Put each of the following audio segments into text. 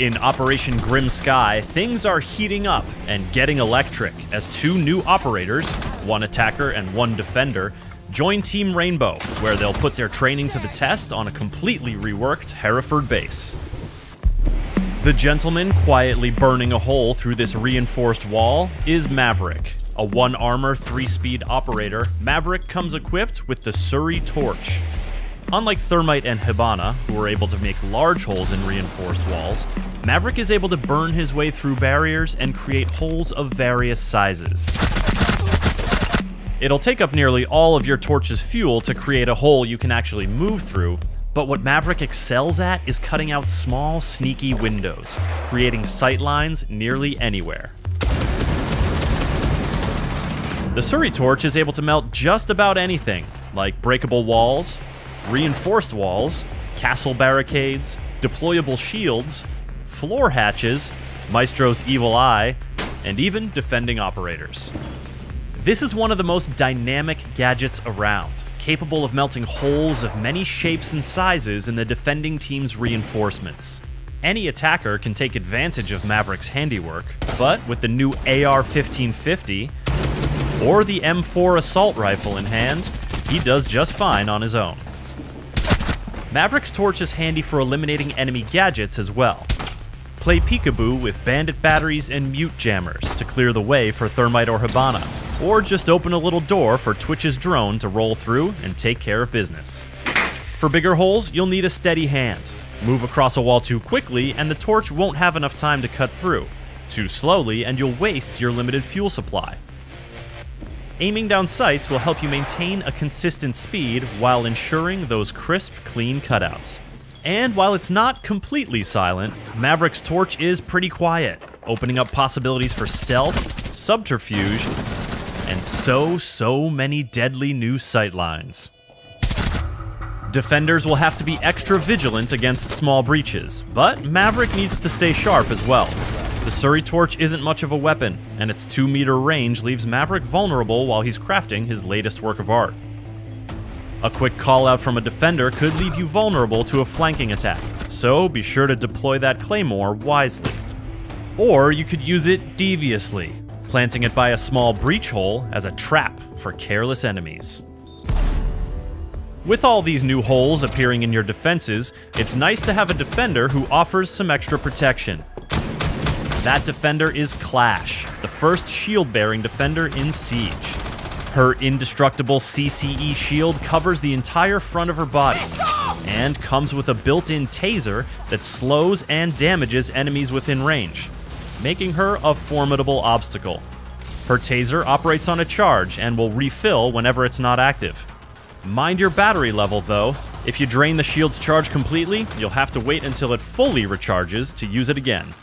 In Operation Grim Sky, things are heating up and getting electric as two new operators, one attacker and one defender, join Team Rainbow, where they'll put their training to the test on a completely reworked Hereford base. The gentleman quietly burning a hole through this reinforced wall is Maverick. A 1-armor, 3-speed operator, Maverick comes equipped with the Surrey Torch. Unlike Thermite and Hibana, who are able to make large holes in reinforced walls, Maverick is able to burn his way through barriers and create holes of various sizes. It'll take up nearly all of your torch's fuel to create a hole you can actually move through, but what Maverick excels at is cutting out small, sneaky windows, creating sight lines nearly anywhere. The Surrey Torch is able to melt just about anything, like breakable walls, reinforced walls, castle barricades, deployable shields, floor hatches, Maestro's evil eye, and even defending operators. This is one of the most dynamic gadgets around, capable of melting holes of many shapes and sizes in the defending team's reinforcements. Any attacker can take advantage of Maverick's handiwork, but with the new AR-1550 or the M4 assault rifle in hand, he does just fine on his own. Maverick's torch is handy for eliminating enemy gadgets as well. Play peekaboo with bandit batteries and mute jammers to clear the way for Thermite or Hibana, or just open a little door for Twitch's drone to roll through and take care of business. For bigger holes, you'll need a steady hand. Move across a wall too quickly and the torch won't have enough time to cut through. Too slowly and you'll waste your limited fuel supply. Aiming down sights will help you maintain a consistent speed while ensuring those crisp, clean cutouts. And while it's not completely silent, Maverick's torch is pretty quiet, opening up possibilities for stealth, subterfuge, and so many deadly new sightlines. Defenders will have to be extra vigilant against small breaches, but Maverick needs to stay sharp as well. The Surrey Torch isn't much of a weapon, and its 2-meter range leaves Maverick vulnerable while he's crafting his latest work of art. A quick call-out from a defender could leave you vulnerable to a flanking attack, so be sure to deploy that claymore wisely. Or you could use it deviously, planting it by a small breach hole as a trap for careless enemies. With all these new holes appearing in your defenses, it's nice to have a defender who offers some extra protection. That defender is Clash, the first shield-bearing defender in Siege. Her indestructible CCE shield covers the entire front of her body, and comes with a built-in taser that slows and damages enemies within range, making her a formidable obstacle. Her taser operates on a charge and will refill whenever it's not active. Mind your battery level though. If you drain the shield's charge completely, you'll have to wait until it fully recharges to use it again.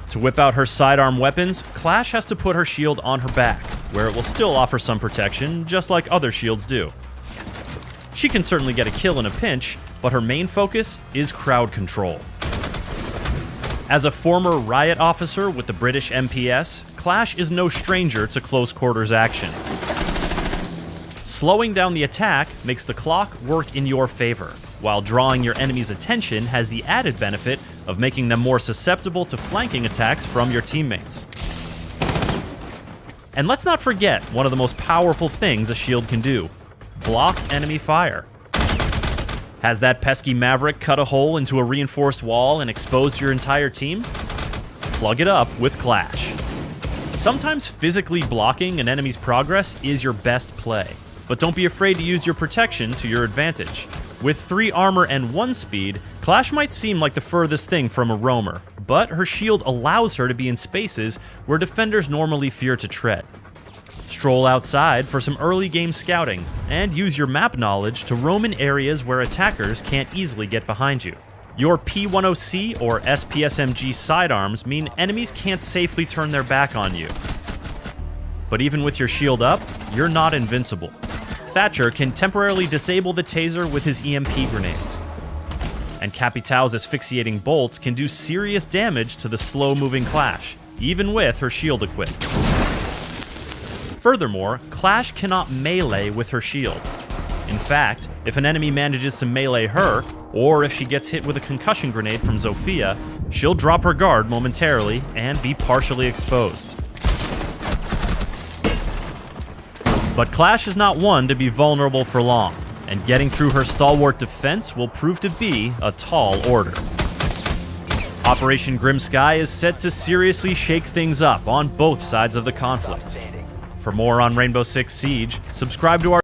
To whip out her sidearm weapons, Clash has to put her shield on her back, where it will still offer some protection, just like other shields do. She can certainly get a kill in a pinch, but her main focus is crowd control. As a former riot officer with the British MPS, Clash is no stranger to close quarters action. Slowing down the attack makes the clock work in your favor, while drawing your enemy's attention has the added benefit of making them more susceptible to flanking attacks from your teammates. And let's not forget one of the most powerful things a shield can do: block enemy fire. Has that pesky Maverick cut a hole into a reinforced wall and exposed your entire team? Plug it up with Clash. Sometimes physically blocking an enemy's progress is your best play, but don't be afraid to use your protection to your advantage. With 3 armor and 1 speed, Clash might seem like the furthest thing from a roamer, but her shield allows her to be in spaces where defenders normally fear to tread. Stroll outside for some early game scouting, and use your map knowledge to roam in areas where attackers can't easily get behind you. Your P10C or SPSMG sidearms mean enemies can't safely turn their back on you. But even with your shield up, you're not invincible. Thatcher can temporarily disable the taser with his EMP grenades. And Capitão's asphyxiating bolts can do serious damage to the slow-moving Clash, even with her shield equipped. Furthermore, Clash cannot melee with her shield. In fact, if an enemy manages to melee her, or if she gets hit with a concussion grenade from Zofia, she'll drop her guard momentarily and be partially exposed. But Clash is not one to be vulnerable for long, and getting through her stalwart defense will prove to be a tall order. Operation Grim Sky is set to seriously shake things up on both sides of the conflict. For more on Rainbow Six Siege, subscribe to our